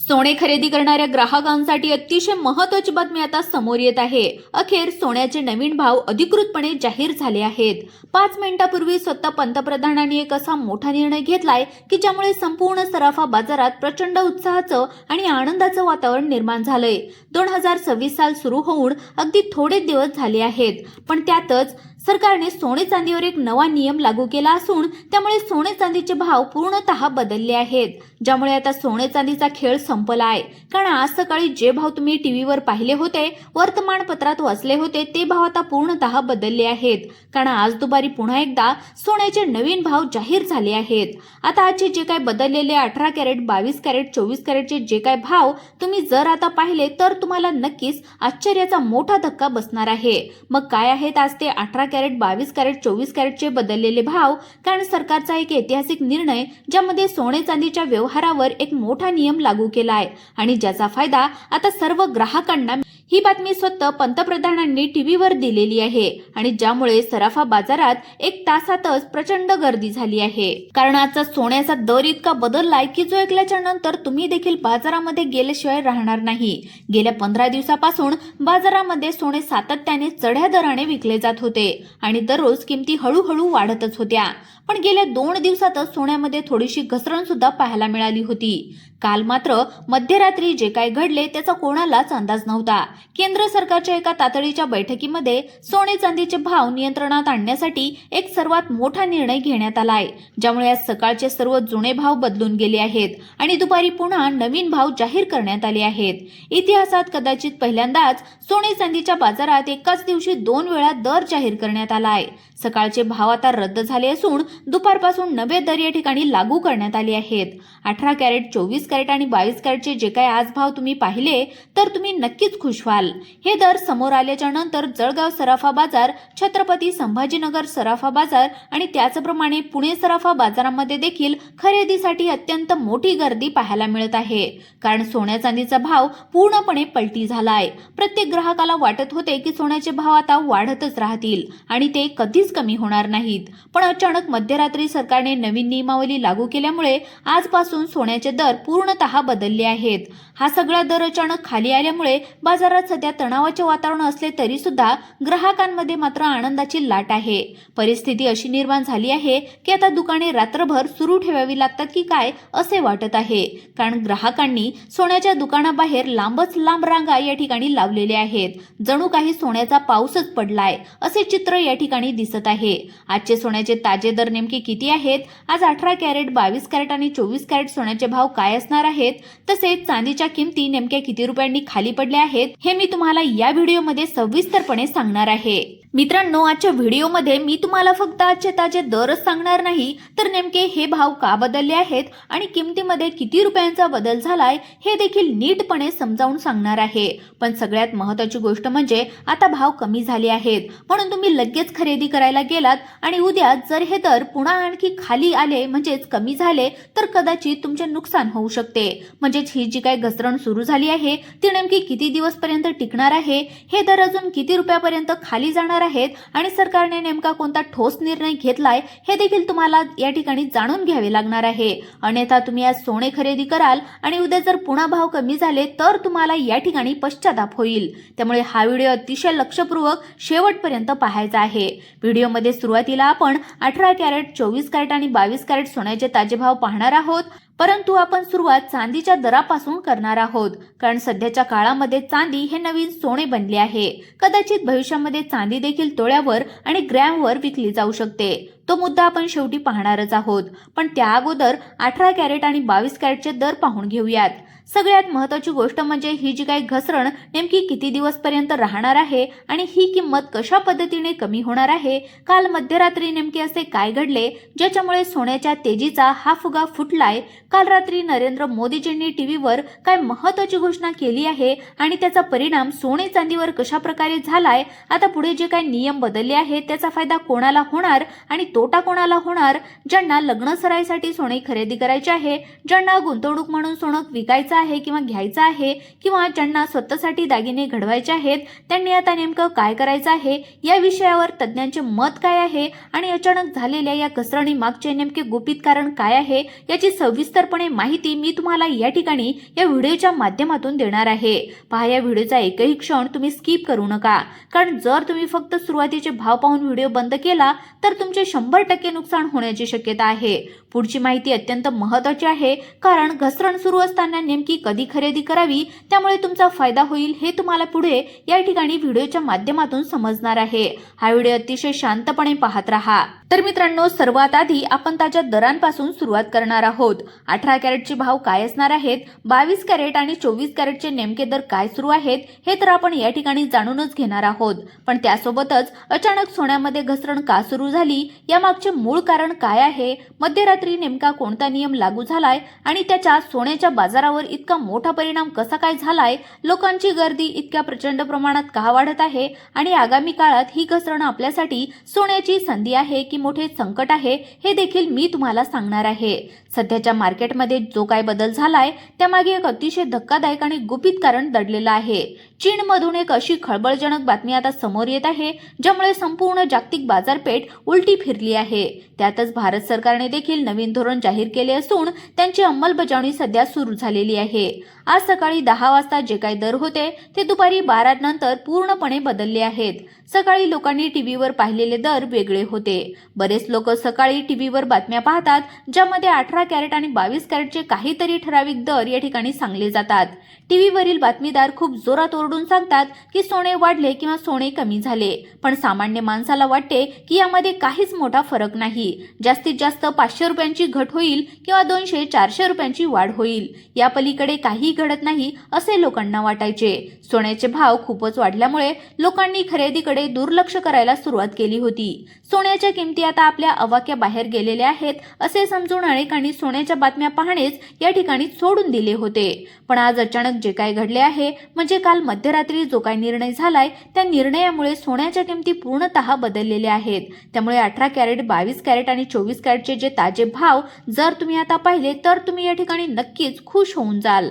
सोने खरेदी करणाऱ्या ग्राहकांसाठी अतिशय महत्त्वाची बातमी आता समोर येत आहे। अखेर सोन्याचे नवीन भाव अधिकृतपणे जाहीर झाले आहेत। 5 मिनिटांपूर्वी स्वतः पंतप्रधानांनी एक असा मोठा निर्णय घेतलाय की ज्यामुळे संपूर्ण सराफा बाजारात प्रचंड उत्साहाचं आणि आनंदाचं वातावरण निर्माण झालंय। 2026 साल सुरू होऊन अगदी थोडे दिवस झाले आहेत, पण त्यातच सरकारने सोने चांदीवर एक नवा नियम लागू केला असून त्यामुळे सोने चांदीचे भाव पूर्णतः बदलले आहेत, ज्यामुळे आता सोने चांदीचा खेळ संपला आहे। कारण आज सकाळी जे भाव तुम्ही टीव्हीवर पाहिले होते, वर्तमानपत्रात वाचले होते, ते भाव आता पूर्णतः बदलले आहेत। कारण आज दुपारी पुन्हा एकदा सोन्याचे नवीन भाव जाहीर झाले आहेत। आता आजचे जे काही बदललेले 18 कॅरेट, 22 कॅरेट, 24 कॅरेटचे जे काही भाव तुम्ही जर आता पाहिले तर तुम्हाला नक्कीच आश्चर्याचा मोठा धक्का बसणार आहे। मग काय आहेत आज ते 18 कॅरेट, 22 कॅरेट, 24 कॅरेटचे बदललेले भाव? कारण सरकारचा एक ऐतिहासिक निर्णय ज्यामध्ये सोने चांदीच्या व्यवहारावर एक मोठा नियम लागू केला आहे आणि ज्याचा फायदा आता सर्व ग्राहकांना। ही बातमी स्वतः पंतप्रधानांनी टीव्हीवर दिलेली आहे आणि ज्यामुळे सराफा बाजारात 1 तासातच प्रचंड गर्दी झाली आहे। कारण आजचा सोन्याचा दर इतका बदललाय की जो ऐकल्याच्या नंतर तुम्ही देखील बाजारामध्ये गेल्याशिवाय राहणार नाही। गेल्या 15 दिवसापासून बाजारामध्ये सोने सातत्याने चढ्या दराने विकले जात होते आणि दररोज किमती हळूहळू वाढतच होत्या, पण गेल्या 2 दिवसातच सोन्यामध्ये थोडीशी घसरण सुद्धा पाहायला मिळाली होती। काल मात्र मध्यरात्री जे काय घडले त्याचा कोणालाच अंदाज नव्हता। केंद्र सरकारच्या एका तातडीच्या बैठकीमध्ये सोने चांदीचे भाव नियंत्रणात आणण्यासाठी एक सर्वात मोठा निर्णय घेण्यात आलाय, ज्यामुळे आज सकाळचे सर्व जुने भाव बदलून गेले आहेत आणि दुपारी पुन्हा नवीन भाव जाहीर करण्यात आले आहेत। इतिहासात कदाचित पहिल्यांदाच सोने चांदीच्या बाजारात एकाच दिवशी 2 वेळा दर जाहीर करण्यात आलाय। सकाळचे भाव आता रद्द झाले असून दुपारपासून नवे दर या ठिकाणी लागू करण्यात आले आहेत। 18 कॅरेट, 24 कॅरेट आणि 22 कॅरेटचे जे काही आज भाव तुम्ही पाहिले तर तुम्ही नक्कीच खुश व्हाल। हे दर समोर आल्याच्या नंतर जळगाव सराफा बाजार, छत्रपती संभाजीनगर सराफा बाजार आणि त्याचप्रमाणे पुणे सराफा बाजारामध्ये देखील खरेदीसाठी अत्यंत मोठी गर्दी पाहायला मिळत आहे। कारण सोन्या चांदीचा भाव पूर्णपणे पलटी झालाय। प्रत्येक ग्राहकाला वाटत होते की सोन्याचे भाव आता वाढतच राहतील आणि ते कधीच कमी होणार नाहीत, पण अचानक मध्यरात्री सरकारने नवीन नियमावली लागू केल्यामुळे आजपासून सोन्याचे दर पूर्णतः बदलले आहेत। हा सगळा दर अचानक खाली आल्यामुळे बाजारात सध्या तणावाचे वातावरण असले तरी सुद्धा ग्राहकांमध्ये मात्र आनंदाची लाट आहे। परिस्थिती अशी निर्माण झाली आहे की आता दुकाने रात्रभर सुरू ठेवावी लागतात की काय असे वाटत आहे। कारण ग्राहकांनी सोन्याच्या दुकानाबाहेर लांबच लांब रांगा या ठिकाणी लावलेल्या आहेत। जणू काही सोन्याचा पाऊसच पडलाय असे चित्र या ठिकाणी दिसत आहे। आजचे सोन्याचे ताजे दर नेमके किती आहेत? आज 18 कॅरेट, 22 कॅरेट आणि 24 कॅरेट सोन्याचे भाव काय असणार आहेत? तसेच चांदीच्या किमती नेमक्या किती रुपयांनी खाली पडल्या आहेत हे मी तुम्हाला या व्हिडिओमध्ये सविस्तरपणे सांगणार आहे। मित्रांनो, आजच्या व्हिडिओमध्ये मी तुम्हाला फक्त आजचे ताजे दरच सांगणार नाही तर नेमके हे भाव का बदलले आहेत आणि किमतीमध्ये किती रुपयांचा बदल झालाय हे देखील नीटपणे समजावून सांगणार आहे। पण सगळ्यात महत्त्वाची गोष्ट म्हणजे आता भाव कमी झाले आहेत, म्हणून तुम्ही लगेच खरेदी करायला गेलात आणि उद्या जर हे दर पुन्हा आणखी खाली आले म्हणजेच कमी झाले तर कदाचित तुमचे नुकसान होऊ शकते। म्हणजेच ही जी काही घसरण सुरू झाली आहे ती नेमकी किती दिवसपर्यंत टिकणार आहे, हे दर अजून किती रुपयापर्यंत खाली जाणार आहेत आणि सरकारने नेमका कोणता ठोस निर्णय घेतलाय हे देखील तुम्हाला या ठिकाणी जाणून घ्यावे लागणार आहे। अन्यथा तुम्ही आज सोने खरेदी कराल आणि उद्या जर पुन्हा भाव कमी झाले तर तुम्हाला या ठिकाणी पश्चाताप होईल। त्यामुळे हा व्हिडिओ अतिशय लक्षपूर्वक शेवटपर्यंत पाहायचा आहे। व्हिडिओमध्ये सुरुवातीला आपण 18 कॅरेट, 24 कॅरेट आणि 22 कॅरेट सोन्याचे ताजे भाव पाहणार आहोत, परंतु आपण सुरुवात चांदीच्या दरापासून करणार आहोत। कारण सध्याच्या काळामध्ये चांदी हे नवीन सोने बनले आहे। कदाचित भविष्यामध्ये चांदी देखील तोळ्यावर आणि ग्रॅमवर विकली जाऊ शकते। तो मुद्दा आपण शेवटी पाहणारच आहोत, पण त्या अगोदर 18 कॅरेट आणि 22 कॅरेटचे दर पाहून घेऊयात। सगळ्यात महत्त्वाची गोष्ट म्हणजे ही जी काही घसरण नेमकी किती दिवसपर्यंत राहणार आहे आणि ही किंमत कशा पद्धतीने कमी होणार आहे। काल मध्यरात्री नेमके असे काय घडले ज्याच्यामुळे सोन्याच्या तेजीचा हा फुगा फुटलाय? काल रात्री नरेंद्र मोदीजींनी टीव्हीवर काय महत्त्वाची घोषणा केली आहे आणि त्याचा परिणाम सोने चांदीवर कशा प्रकारे झालाय? आता पुढे जे काही नियम बदलले आहेत त्याचा फायदा कोणाला होणार आणि तोटा कोणाला होणार? ज्यांना लग्न सराईसाठी सोने खरेदी करायचे आहे, ज्यांना गुंतवणूक म्हणून सोनं विकायचं विकायचा आहे किंवा घ्यायचा आहे, किंवा ज्यांना स्वतःसाठी दागिने घडवायचे आहेत त्यांनी आता नेमकं काय करायचं आहे, या विषयावर तज्ज्ञांचे मत काय आहे आणि अचानक झालेल्या या घसरणी मागचे नेमके गुपित कारण काय आहे याची सविस्तरपणे माहिती मी तुम्हाला या ठिकाणी या व्हिडिओच्या माध्यमातून देणार आहे. पहा, या व्हिडिओचा एकही क्षण तुम्ही स्किप करू नका, कारण जर तुम्ही फक्त सुरुवातीचे भाव पाहून व्हिडिओ बंद केला तर तुमचे 100% नुकसान होण्याची शक्यता आहे. पुढची माहिती अत्यंत महत्त्वाची आहे, कारण घसरण सुरू असताना नेमकी कधी खरेदी करावी त्यामुळे तुमचा फायदा होईल हे तुम्हाला पुढे या ठिकाणी व्हिडिओच्या माध्यमातून समजणार आहे. हा व्हिडिओ अतिशय शांतपणे पाहत राहा. तर मित्रांनो, सर्वात आधी आपण ताज्या दरांपासून सुरुवात करणार आहोत. 18 कॅरेटचे भाव काय असणार आहेत, 22 कॅरेट आणि 24 कॅरेटचे नेमके दर काय सुरू आहेत हे तर आपण या ठिकाणी जाणूनच घेणार आहोत. पण त्यासोबतच अचानक सोन्यामध्ये घसरण का सुरू झाली, यामागचे मूळ कारण काय आहे, मध्यरात्री नेमका कोणता नियम लागू झालाय आणि त्याचा सोन्याच्या बाजारावर इतका मोठा परिणाम कसा काय झालाय, लोकांची गर्दी इतक्या प्रचंड प्रमाणात का वाढत आहे आणि आगामी काळात ही घसरण आपल्यासाठी सोन्याची संधी आहे की मोठे संकट आहे हे देखील मी तुम्हाला सांगणार आहे. सध्याच्या मार्केटमध्ये जो काय बदल झालाय त्यामागे एक अतिशय धक्कादायक आणि गुपित कारण दडलेलं आहे. चीनमधून एक अशी खळबळजनक बातमी आता समोर येत आहे ज्यामुळे संपूर्ण जागतिक बाजारपेठ उलटी फिरली आहे. त्यातच भारत सरकारने देखील नवीन धोरण जाहीर केले असून त्यांची अंमलबजावणी सध्या सुरू झालेली आहे. आज सकाळी 10 वाजता जे काही दर होते ते दुपारी 12 नंतर पूर्णपणे बदलले आहेत. सकाळी लोकांनी टीव्हीवर पाहिलेले दर वेगळे होते. बरेच लोक सकाळी टीव्हीवर बातम्या पाहतात ज्यामध्ये 18 कॅरेट आणि 22 कॅरेटचे काहीतरी ठराविक दर या ठिकाणी सांगले जातात. टीव्हीवरील बातमीदार खूप जोरात ओरडून सांगतात की सोने वाढले किंवा सोने कमी झाले, पण सामान्य माणसाला वाटते की यामध्ये काहीच मोठा फरक नाही. जास्तीत जास्त 500 रुपयांची घट होईल किंवा 200-400 रुपयांची वाढ होईल, या पलीकडे काही घडत नाही असे लोकांना वाटायचे. सोन्याचे भाव खूपच वाढल्यामुळे लोकांनी खरेदीकडे दुर्लक्ष करायला सुरुवात केली होती. सोन्याच्या किमती आता आपल्या आवाक्याबाहेर गेलेल्या आहेत असे समजून अनेकांनी सोन्याच्या बातम्या पाहणेच या ठिकाणी सोडून दिले होते. पण आज अचानक जे काय घडले आहे, म्हणजे काल मध्यरात्री जो काय निर्णय झालाय त्या निर्णयामुळे सोन्याच्या किमती पूर्णतः बदललेल्या आहेत. त्यामुळे 18 कॅरेट, 22 कॅरेट आणि 24 कॅरेटचे जे ताजे भाव जर तुम्ही आता पाहिले तर तुम्ही या ठिकाणी नक्कीच खुश होऊन जाल.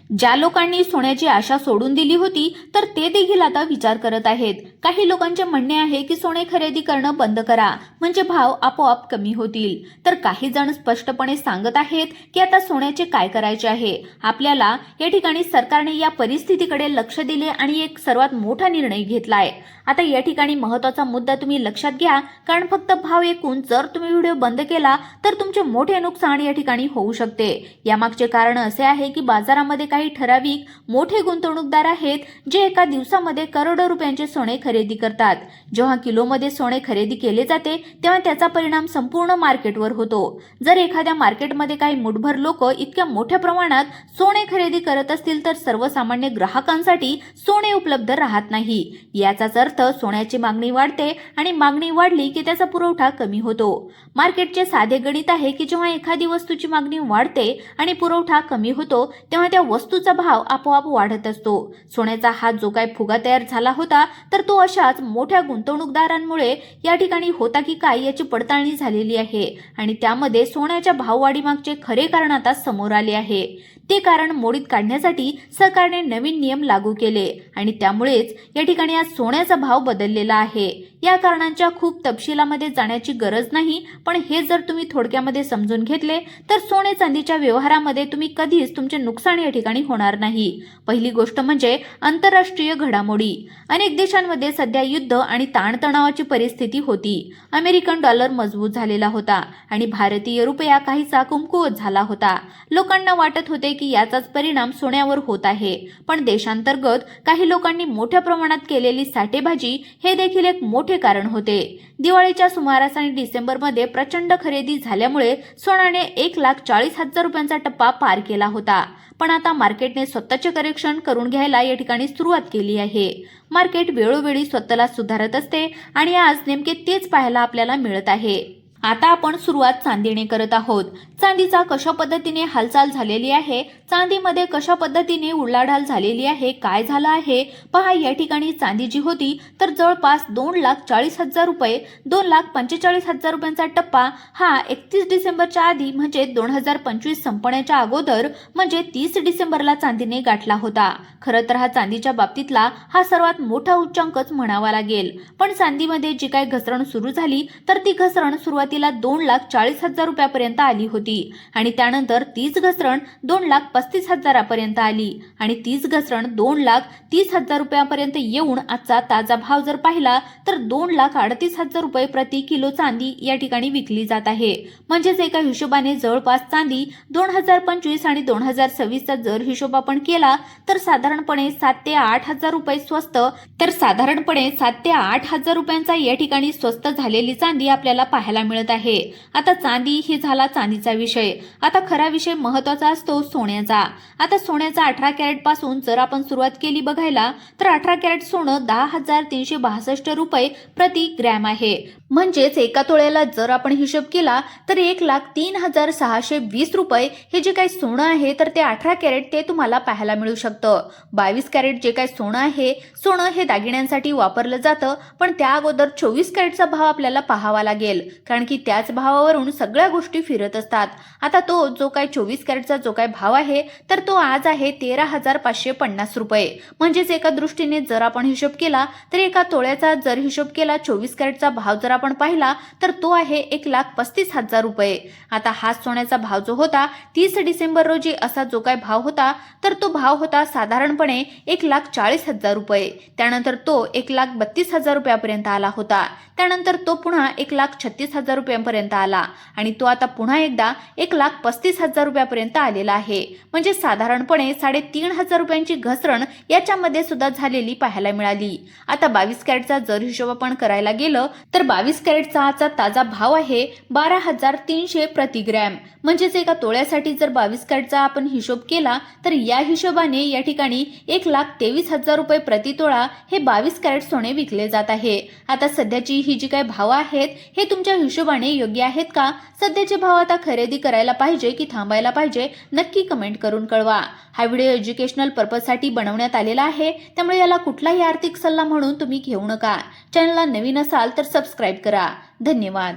ज्या लोकांनी सोन्याची आशा सोडून दिली होती तर ते देखील आता विचार करत आहेत. काही लोकांचे म्हणणे आहे की सोने खरेदी करणं बंद करा, म्हणजे भाव आपोआप कमी होतील. तर काही जण स्पष्टपणे सांगत आहेत की आता सोन्याचे काय करायचे आहे. आपल्याला या ठिकाणी सरकारने या परिस्थितीकडे लक्ष दिले आणि एक सर्वात मोठा निर्णय घेतलाय. आता या ठिकाणी महत्त्वाचा मुद्दा तुम्ही लक्षात घ्या, कारण फक्त भाव ऐकून जर तुम्ही व्हिडिओ बंद केला तर तुमचे मोठे नुकसान या ठिकाणी होऊ शकते. यामागचे कारण असे आहे की बाजारामध्ये काही ठराविक मोठे गुंतवणूकदार आहेत जे एका दिवसामध्ये करोडो रुपयांचे सोने खरेदी करतात. जेव्हा किलोमध्ये सोने खरेदी केले जाते तेव्हा त्याचा परिणाम संपूर्ण मार्केटवर होतो. जर एखाद्या मार्केटमध्ये काही मुठभर लोक इतक्या मोठ्या प्रमाणात सोने खरेदी करत असतील तर सर्वसामान्य ग्राहकांसाठी सोने उपलब्ध राहत नाही. याचाच अर्थ सोन्याची मागणी वाढते आणि मागणी वाढली की त्याचा पुरवठा कमी होतो. मार्केटचे साधे गणित आहे की जेव्हा एखादी वस्तूची मागणी वाढते आणि पुरवठा कमी होतो तेव्हा त्या वस्तूचा भाव आपोआप वाढत असतो. सोन्याचा हा जो काय फुगा तयार झाला होता तर तो अशाच मोठ्या गुंतवणूकदारांमुळे या ठिकाणी होता की काय याची पडताळणी झालेली आहे आणि त्यामध्ये सोन्याच्या भाववाढीमागचे खरे कारण आता समोर आले आहे. ते कारण मोडीत काढण्यासाठी सरकारने नवीन नियम लागू केले आणि त्यामुळेच या ठिकाणी आज सोन्याचा भाव बदललेला आहे. या कारणांच्या खूप तपशिलामध्ये जाण्याची गरज नाही, पण हे जर तुम्ही थोडक्यामध्ये समजून घेतले तर सोने चांदीच्या व्यवहारामध्ये तुम्ही कधीच तुमचे नुकसान या ठिकाणी होणार नाही. पहिली गोष्ट म्हणजे आंतरराष्ट्रीय घडामोडी. अनेक देशांमध्ये सध्या युद्ध आणि ताणतणावाची परिस्थिती होती. अमेरिकन डॉलर मजबूत झालेला होता आणि भारतीय रुपया काहीसा कमकुवत झाला होता. लोकांना वाटत होते की याचाच परिणाम सोन्यावर होत आहे, पण देशांतर्गत काही लोकांनी मोठ्या प्रमाणात केलेली साठेबाजी हे देखील एक मोठे कारण होते. दिवाळीच्या सुमारास आणि डिसेंबरमध्ये प्रचंड खरेदी झाल्यामुळे सोन्याने 1,40,000 रुपयांचा टप्पा पार केला होता. पण आता मार्केटने स्वतःचे करेक्शन करून घ्यायला या ठिकाणी सुरुवात केली आहे. मार्केट वेळोवेळी स्वतःला सुधारत असते आणि आज नेमके तेच पाहायला आपल्याला मिळत आहे. आता आपण सुरुवात चांदीने करत आहोत. चांदीचा कशा पद्धतीने हालचाल झालेली आहे, चांदीमध्ये कशा पद्धतीने उलाढाल झालेली आहे, काय झालं आहे पहा. या ठिकाणी चांदी जी होती तर जवळपास 2,40,000 रुपये, 2,45,000 रुपयांचा टप्पा हा 31 डिसेंबरच्या आधी म्हणजे 2025 संपण्याच्या अगोदर म्हणजे 30 डिसेंबरला चांदीने गाठला होता. खरं तर हा चांदीच्या बाबतीतला हा सर्वात मोठा उच्चांकच म्हणावा लागेल. पण चांदीमध्ये जी काही घसरण सुरू झाली तर ती घसरण सुरुवातीला 2,40,000 रुपयापर्यंत आली होती आणि त्यानंतर तीच घसरण 2,35,000 पर्यंत आली आणि तीच घसरण 2,30,000 रुपयापर्यंत येऊन आजचा ताजा भाव जर पाहिला तर 2,38,000 रुपये प्रति किलो चांदी या ठिकाणी विकली जात आहे. म्हणजेच एका हिशोबाने जवळपास चांदी 2025 आणि 2026चा जर हिशोब आपण केला तर साधारणपणे 7 ते 8,000 रुपये स्वस्त, तर साधारणपणे 7 ते 8,000 रुपयांचा या ठिकाणी स्वस्त झालेली चांदी आपल्याला पाहायला मिळत आहे. आता चांदी ही झाला चांदीचा विषय. आता खरा विषय महत्वाचा असतो सोन्याचा. आता सोन्याचा 18 कॅरेट पासून जर आपण सुरुवात केली बघायला तर 18 कॅरेट सोनं 10,362 रुपये प्रति ग्रॅम आहे. म्हणजेच एका तोळ्याला जर आपण हिशोब केला तर 1,03,620 रुपये हे जे काही सोनं आहे तर ते 18 कॅरेट ते तुम्हाला पाहायला मिळू शकतं. 22 कॅरेट जे काही सोनं आहे, सोनं हे दागिन्यांसाठी वापरलं जातं, पण त्या अगोदर 24 कॅरेटचा भाव आपल्याला पाहावा लागेल, कारण की त्याच भावावरून सगळ्या गोष्टी फिरत असतात. आता तो जो काही 24 कॅरेटचा जो काही भाव आहे तर तो आज आहे 13,550 रुपये. म्हणजेच एका दृष्टीने जर आपण हिशोब केला तर एका तोळ्याचा जर हिशोब केला 24 कॅरेटचा भाव जर आपण पाहिला तर तो आहे 1,35,000 रुपये. आता हा सोन्याचा भाव जो होता 30 डिसेंबर रोजी असा जो काही भाव होता तर तो भाव होता साधारणपणे 1,40,000 रुपये. त्यानंतर तो 1,32,000 रुपयापर्यंत आला होता. त्यानंतर तो पुन्हा 1,36,000 रुपयांपर्यंत आला आणि तो आता पुन्हा एकदा 1,35,000 रुपयापर्यंत आलेला आहे. म्हणजे साधारणपणे 3,500 रुपयांची घसरण याच्यामध्ये सुद्धा झालेली पाहायला मिळाली. आता 22 कॅरेटचा जर हिशोब आपण करायला गेलं तर 22 कॅरेटचा आजचा ताजा भाव आहे 12,300 प्रति ग्रॅम. म्हणजेच एका तोळ्यासाठी जर 22 कॅरेटचा आपण हिशोब केला तर या हिशोबाने या ठिकाणी 1,23,000 रुपये प्रति तोळा हे 22 कॅरेट सोने विकले जात आहे. आता सध्याची ही जी काही भाव आहेत हे तुमच्या हिशोबाने योग्य आहेत का? सध्याचे भाव आता खरेदी करायला पाहिजे की थांबायला पाहिजे? नक्की कमेंट करून कळवा. हा व्हिडिओ एज्युकेशनल पर्पजसाठी बनवण्यात आलेला आहे, त्यामुळे याला कुठलाही आर्थिक सल्ला म्हणून तुम्ही घेऊ नका. चॅनलला नवीन असाल तर सबस्क्राईब करा. धन्यवाद.